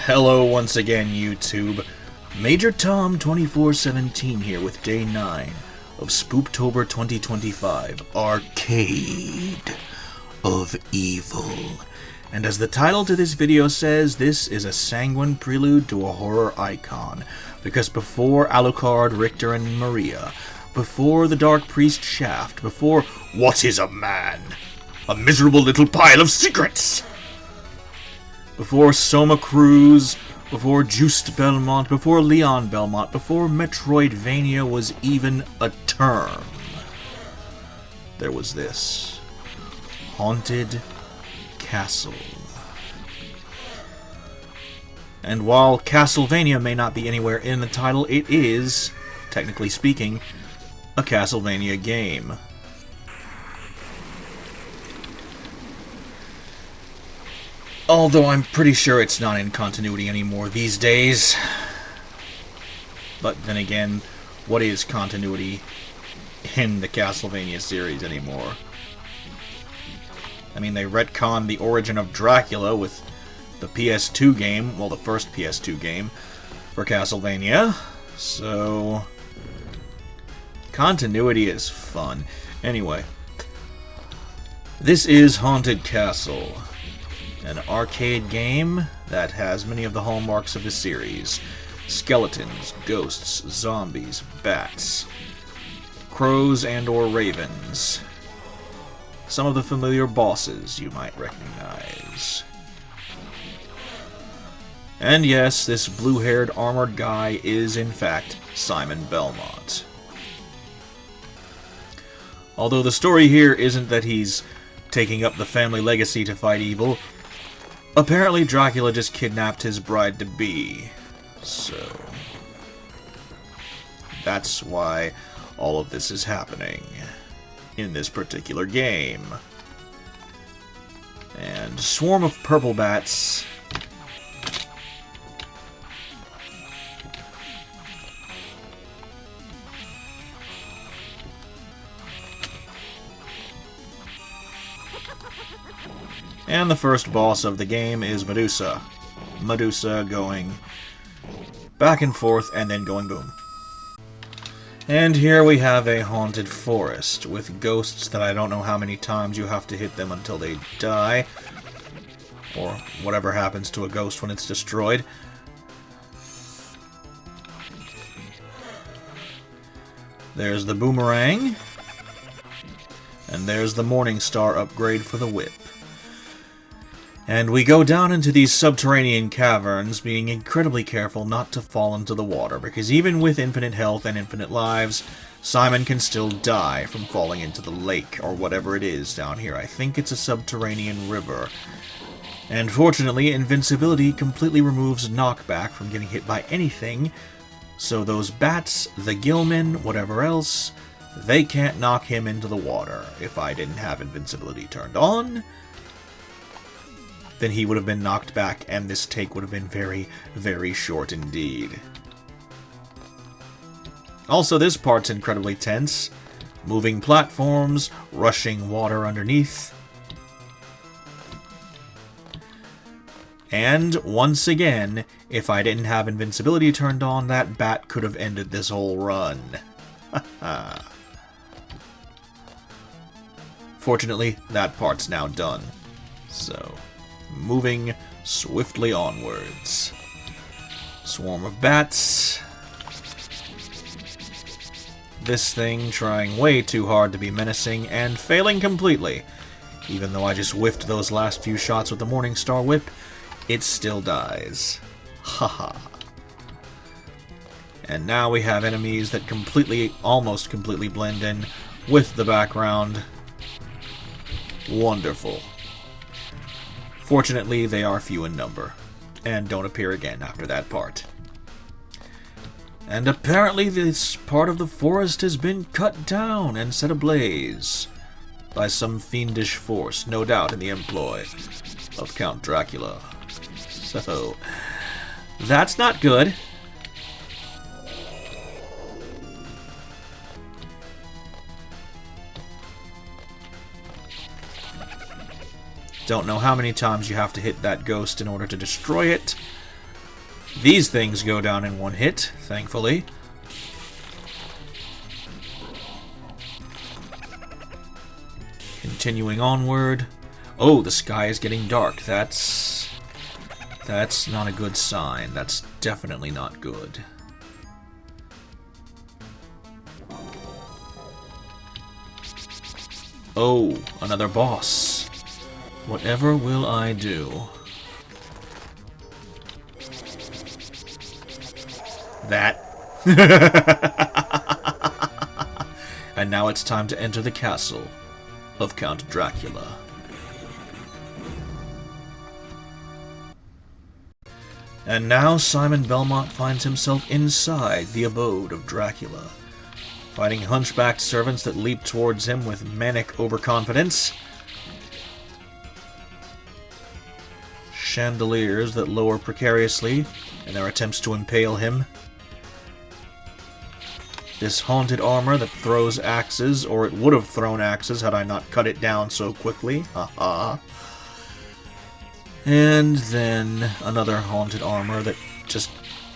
Hello once again, YouTube. Major Tom 2417 here with Day 9 of SpoopTober 2025, Arcade of Evil. And as the title to this video says, this is a sanguine prelude to a horror icon. Because before Alucard, Richter, and Maria, before the Dark Priest Shaft, before What is a Man? A miserable little pile of secrets! Before Soma Cruz, before Juste Belmont, before Leon Belmont, before Metroidvania was even a term, there was this. Haunted Castle. And while Castlevania may not be anywhere in the title, it is, technically speaking, a Castlevania game. Although I'm pretty sure it's not in continuity anymore these days. But then again, what is continuity in the Castlevania series anymore? I mean, they retconned the origin of Dracula with the PS2 game, well, the first PS2 game for Castlevania, so continuity is fun. Anyway, this is Haunted Castle, an arcade game that has many of the hallmarks of the series. Skeletons, ghosts, zombies, bats, crows and or ravens. Some of the familiar bosses you might recognize. And yes, this blue-haired armored guy is in fact Simon Belmont. Although the story here isn't that he's taking up the family legacy to fight evil, apparently Dracula just kidnapped his bride-to-be. So that's why all of this is happening in this particular game. And swarm of purple bats. And the first boss of the game is Medusa. Medusa going back and forth and then going boom. And here we have a haunted forest with ghosts that I don't know how many times you have to hit them until they die. Or whatever happens to a ghost when it's destroyed. There's the boomerang. And there's the Morning Star upgrade for the whip. And we go down into these subterranean caverns, being incredibly careful not to fall into the water, because even with infinite health and infinite lives, Simon can still die from falling into the lake, or whatever it is down here. I think it's a subterranean river. And fortunately, invincibility completely removes knockback from getting hit by anything, so those bats, the gillmen, whatever else, they can't knock him into the water. If I didn't have invincibility turned on, then he would have been knocked back, and this take would have been very, very short indeed. Also, this part's incredibly tense. Moving platforms, rushing water underneath. And, once again, if I didn't have invincibility turned on, that bat could have ended this whole run. Fortunately, that part's now done. So moving swiftly onwards. Swarm of bats. This thing trying way too hard to be menacing and failing completely. Even though I just whiffed those last few shots with the Morning Star whip, it still dies. Haha. And now we have enemies that almost completely blend in with the background. Wonderful. Fortunately, they are few in number, and don't appear again after that part. And apparently this part of the forest has been cut down and set ablaze by some fiendish force, no doubt in the employ of Count Dracula. So, that's not good. Don't know how many times you have to hit that ghost in order to destroy it, These things go down in one hit, thankfully. Continuing onward. Oh, the sky is getting dark. That's not a good sign. That's definitely not good. Oh, another boss. Whatever will I do? That. And now it's time to enter the castle of Count Dracula. And now Simon Belmont finds himself inside the abode of Dracula, fighting hunchbacked servants that leap towards him with manic overconfidence, chandeliers that lower precariously in their attempts to impale him, this haunted armor that throws axes, or it would have thrown axes had I not cut it down so quickly, haha. And then another haunted armor that just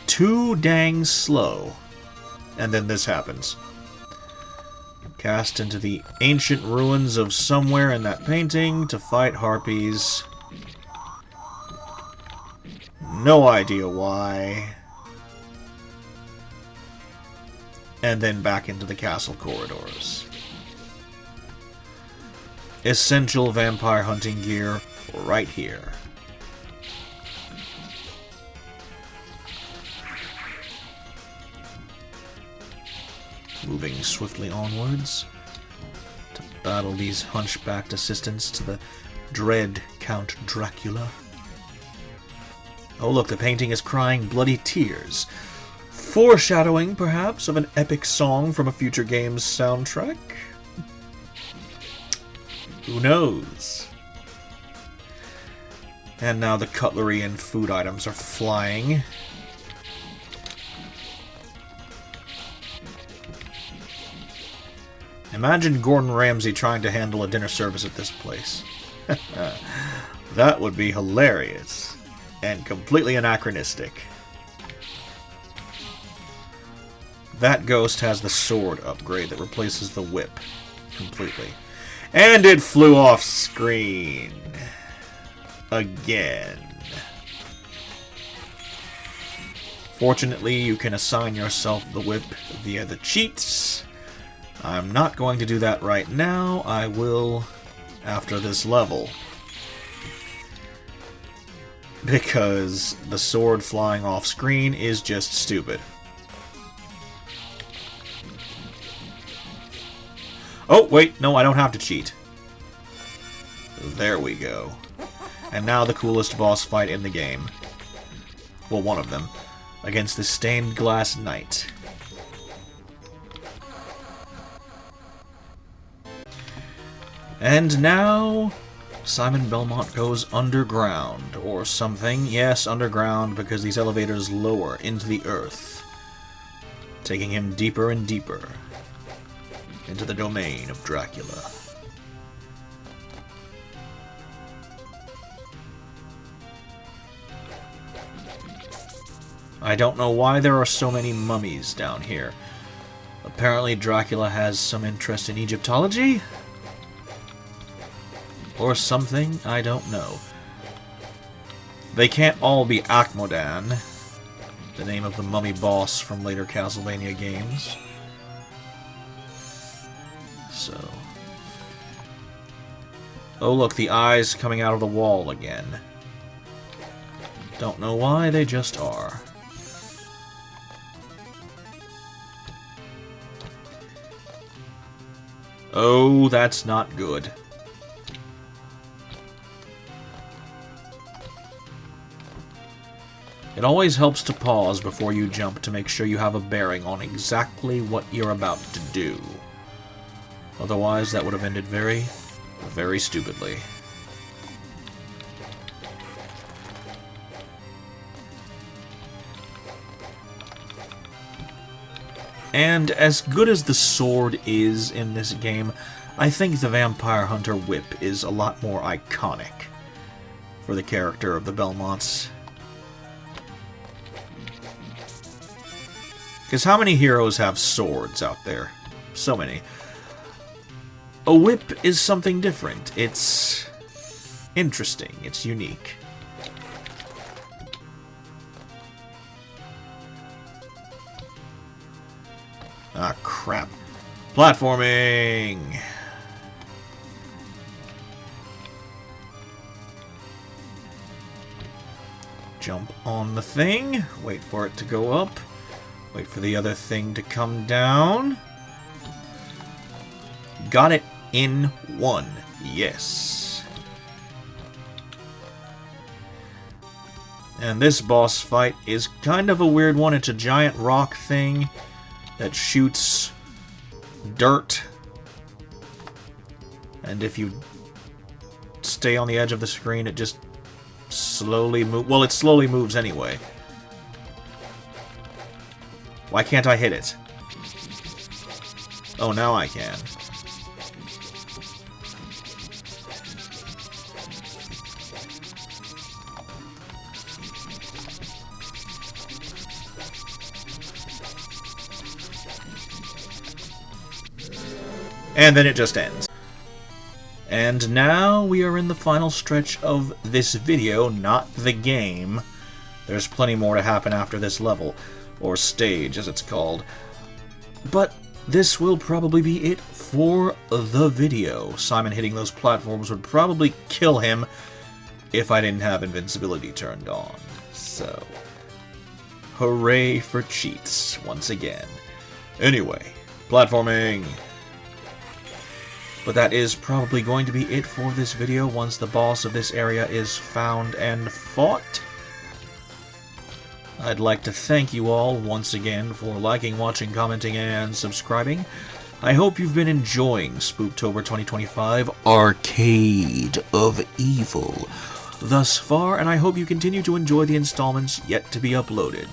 too dang slow. And then this happens. Cast into the ancient ruins of somewhere in that painting to fight harpies. No idea why. And then back into the castle corridors. Essential vampire hunting gear right here. Moving swiftly onwards to battle these hunchbacked assistants to the dread Count Dracula. Oh look, the painting is crying bloody tears. Foreshadowing, perhaps, of an epic song from a future game's soundtrack? Who knows? And now the cutlery and food items are flying. Imagine Gordon Ramsay trying to handle a dinner service at this place. That would be hilarious. And completely anachronistic. That ghost has the sword upgrade that replaces the whip completely. And it flew off screen. Again. Fortunately, you can assign yourself the whip via the cheats. I'm not going to do that right now. I will after this level. Because the sword flying off screen is just stupid. Oh, wait, no, I don't have to cheat. There we go. And now the coolest boss fight in the game. Well, one of them. Against the Stained Glass Knight. And now, Simon Belmont goes underground, or something. Yes, underground, because these elevators lower into the earth, taking him deeper and deeper into the domain of Dracula. I don't know why there are so many mummies down here. Apparently Dracula has some interest in Egyptology? Or something, I don't know. They can't all be Akmodan, the name of the mummy boss from later Castlevania games. So. Oh look, the eyes coming out of the wall again. Don't know why, they just are. Oh, that's not good. It always helps to pause before you jump to make sure you have a bearing on exactly what you're about to do. Otherwise, that would have ended very, very stupidly. And as good as the sword is in this game, I think the Vampire Hunter whip is a lot more iconic for the character of the Belmonts. Because how many heroes have swords out there? So many. A whip is something different. It's interesting. It's unique. Ah, crap. Platforming! Jump on the thing. Wait for it to go up. Wait for the other thing to come down. Got it in one. Yes. And this boss fight is kind of a weird one. It's a giant rock thing that shoots dirt. And if you stay on the edge of the screen, it just slowly moves. Well, it slowly moves anyway. Why can't I hit it? Oh, now I can. And then it just ends. And now we are in the final stretch of this video, not the game. There's plenty more to happen after this level, or stage as it's called. But this will probably be it for the video. Simon hitting those platforms would probably kill him if I didn't have invincibility turned on. So, hooray for cheats once again. Anyway, platforming. But that is probably going to be it for this video once the boss of this area is found and fought. I'd like to thank you all once again for liking, watching, commenting, and subscribing. I hope you've been enjoying SpoopTober 2025 Arcade of Evil thus far, and I hope you continue to enjoy the installments yet to be uploaded.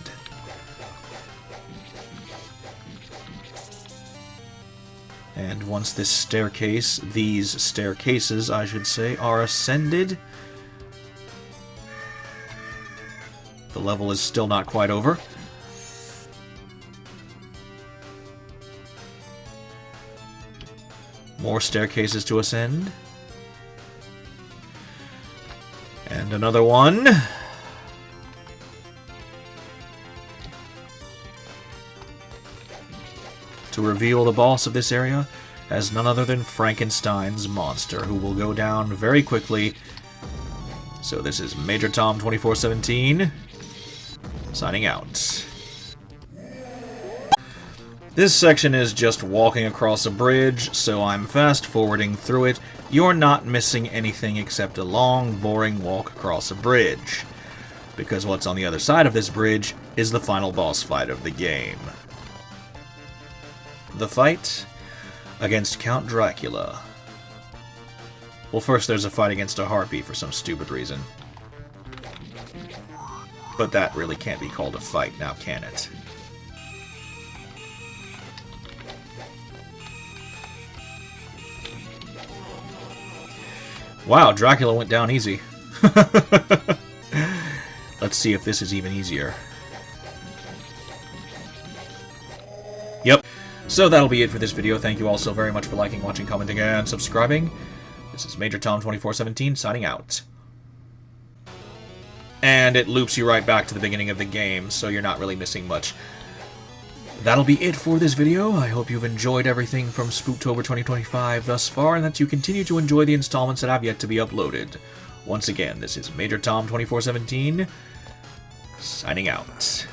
And once this staircase, these staircases, I should say, are ascended, the level is still not quite over. More staircases to ascend. And another one. To reveal the boss of this area as none other than Frankenstein's monster, who will go down very quickly. So this is Major Tom 2417, signing out. This section is just walking across a bridge, so I'm fast-forwarding through it. You're not missing anything except a long, boring walk across a bridge, because what's on the other side of this bridge is the final boss fight of the game. The fight against Count Dracula. Well, first there's a fight against a harpy for some stupid reason. But that really can't be called a fight now, can it? Wow, Dracula went down easy. Let's see if this is even easier. Yep. So that'll be it for this video. Thank you all so very much for liking, watching, commenting, and subscribing. This is Major Tom 2417 signing out. And it loops you right back to the beginning of the game, so you're not really missing much. That'll be it for this video. I hope you've enjoyed everything from SpoopTober 2025 thus far, and that you continue to enjoy the installments that have yet to be uploaded. Once again, this is Major Tom 2417 signing out.